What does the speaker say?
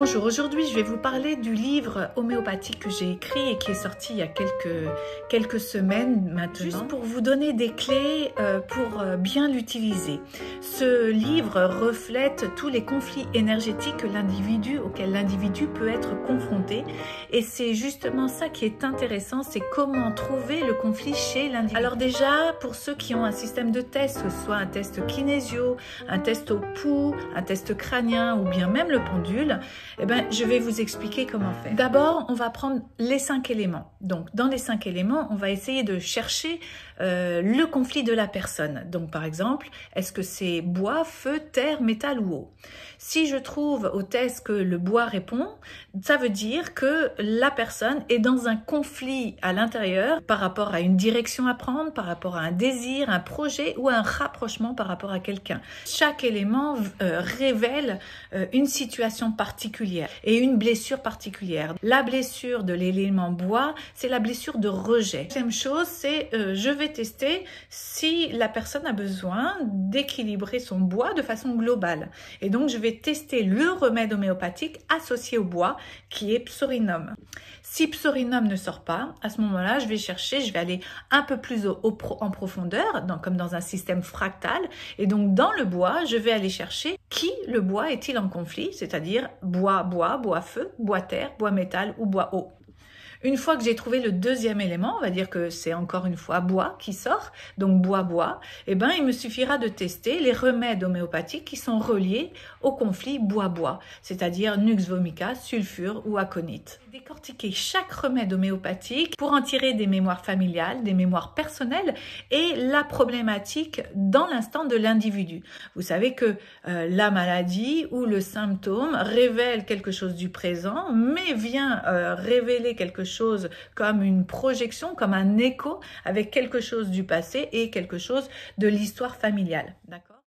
Bonjour, aujourd'hui je vais vous parler du livre homéopathique que j'ai écrit et qui est sorti il y a quelques semaines maintenant. Juste pour vous donner des clés pour bien l'utiliser. Ce livre reflète tous les conflits énergétiques auxquels l'individu peut être confronté. Et c'est justement ça qui est intéressant, c'est comment trouver le conflit chez l'individu. Alors déjà, pour ceux qui ont un système de test, que ce soit un test kinésio, un test au pouls, un test crânien ou bien même le pendule, eh ben, je vais vous expliquer comment faire. D'abord, on va prendre les 5 éléments. Donc, dans les 5 éléments, on va essayer de chercher le conflit de la personne. Donc, par exemple, est-ce que c'est bois, feu, terre, métal ou eau? Si je trouve au test que le bois répond, ça veut dire que la personne est dans un conflit à l'intérieur par rapport à une direction à prendre, par rapport à un désir, un projet ou un rapprochement par rapport à quelqu'un. Chaque élément révèle une situation particulière et une blessure particulière. La blessure de l'élément bois, c'est la blessure de rejet. La deuxième chose, c'est je vais tester si la personne a besoin d'équilibrer son bois de façon globale. Et donc, je vais tester le remède homéopathique associé au bois qui est Psorinum. Si Psorinum ne sort pas, à ce moment-là, je vais aller un peu plus en profondeur, comme dans un système fractal. Et donc, dans le bois, je vais aller chercher qui le bois est-il en conflit, c'est-à-dire bois, bois feu, bois terre, bois métal ou bois eau. Une fois que j'ai trouvé le deuxième élément, on va dire que c'est encore une fois bois qui sort, donc bois, eh ben, il me suffira de tester les remèdes homéopathiques qui sont reliés au conflit bois-bois, c'est-à-dire nux vomica, sulfure ou aconite. Décortiquer chaque remède homéopathique pour en tirer des mémoires familiales, des mémoires personnelles et la problématique dans l'instant de l'individu. Vous savez que la maladie ou le symptôme révèle quelque chose du présent, mais vient révéler quelque chose comme une projection, comme un écho avec quelque chose du passé et quelque chose de l'histoire familiale. D'accord ?